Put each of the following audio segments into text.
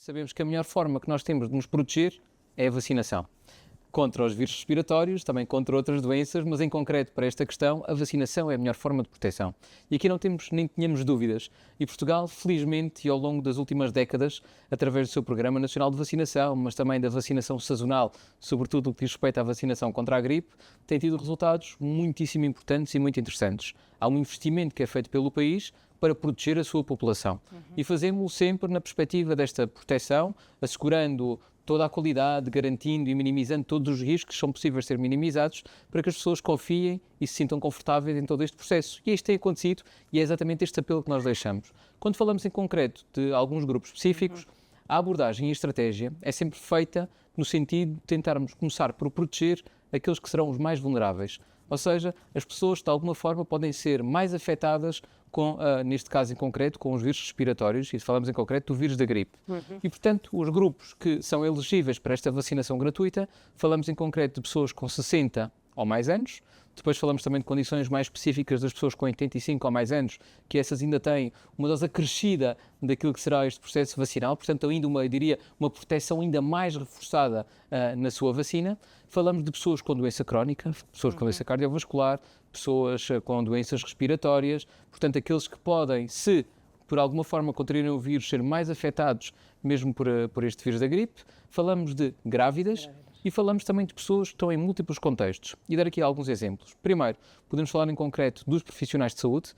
sabemos que a melhor forma que nós temos de nos proteger é a vacinação. Contra os vírus respiratórios, também contra outras doenças, mas em concreto para esta questão, a vacinação é a melhor forma de proteção. E aqui não temos nem tínhamos dúvidas. E Portugal, felizmente, e ao longo das últimas décadas, através do seu Programa Nacional de Vacinação, mas também da vacinação sazonal, sobretudo o que diz respeito à vacinação contra a gripe, tem tido resultados muitíssimo importantes e muito interessantes. Há um investimento que é feito pelo país para proteger a sua população. E fazemos-lo sempre na perspectiva desta proteção, assegurando toda a qualidade, garantindo e minimizando todos os riscos que são possíveis de ser minimizados para que as pessoas confiem e se sintam confortáveis em todo este processo. E isto tem acontecido e é exatamente este apelo que nós deixamos. Quando falamos em concreto de alguns grupos específicos, a abordagem e a estratégia é sempre feita no sentido de tentarmos começar por proteger aqueles que serão os mais vulneráveis. Ou seja, as pessoas de alguma forma podem ser mais afetadas com, neste caso em concreto, com os vírus respiratórios, e falamos em concreto do vírus da gripe. E, portanto, os grupos que são elegíveis para esta vacinação gratuita, falamos em concreto de pessoas com 60 ou mais anos, depois falamos também de condições mais específicas das pessoas com 85 ou mais anos, que essas ainda têm uma dose acrescida daquilo que será este processo vacinal, portanto ainda eu diria, uma proteção ainda mais reforçada na sua vacina. Falamos de pessoas com doença crónica, pessoas com doença cardiovascular, pessoas com doenças respiratórias, portanto aqueles que podem, se por alguma forma contraírem o vírus, ser mais afetados mesmo por este vírus da gripe. Falamos de grávidas. E falamos também de pessoas que estão em múltiplos contextos. E dar aqui alguns exemplos. Primeiro, podemos falar em concreto dos profissionais de saúde,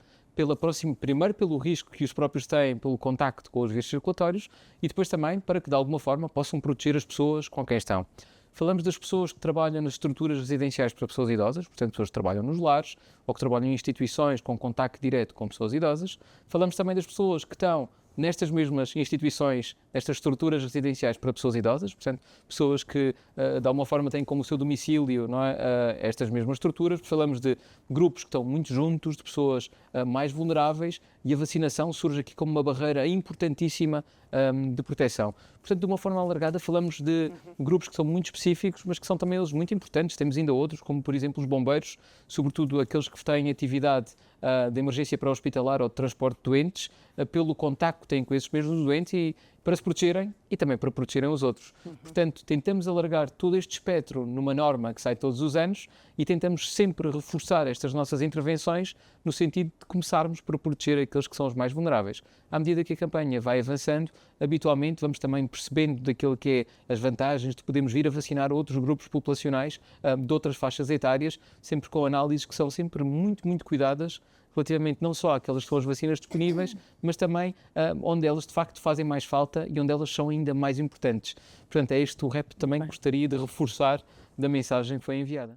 primeiro pelo risco que os próprios têm pelo contacto com os vírus circulatórios e depois também para que de alguma forma possam proteger as pessoas com quem estão. Falamos das pessoas que trabalham nas estruturas residenciais para pessoas idosas, portanto pessoas que trabalham nos lares ou que trabalham em instituições com contacto direto com pessoas idosas. Falamos também das pessoas que estão nestas mesmas instituições, nestas estruturas residenciais para pessoas idosas, portanto, pessoas que de alguma forma têm como seu domicílio, não é, estas mesmas estruturas. Falamos de grupos que estão muito juntos, de pessoas mais vulneráveis, e a vacinação surge aqui como uma barreira importantíssima de proteção. Portanto, de uma forma alargada, falamos de grupos que são muito específicos, mas que são também eles muito importantes. Temos ainda outros, como por exemplo os bombeiros, sobretudo aqueles que têm atividade de emergência pré-hospitalar ou de transporte de doentes, pelo contacto que têm com esses mesmos doentes e para se protegerem e também para protegerem os outros. Portanto, tentamos alargar todo este espectro numa norma que sai todos os anos e tentamos sempre reforçar estas nossas intervenções no sentido de começarmos por proteger aqueles que são os mais vulneráveis. À medida que a campanha vai avançando, habitualmente vamos também percebendo daquilo que é as vantagens de podermos vir a vacinar outros grupos populacionais de outras faixas etárias, sempre com análises que são sempre muito, muito cuidadas relativamente não só àquelas que são as vacinas disponíveis, mas também onde elas de facto fazem mais falta e onde elas são ainda mais importantes. Portanto, é este o rap também que gostaria de reforçar da mensagem que foi enviada.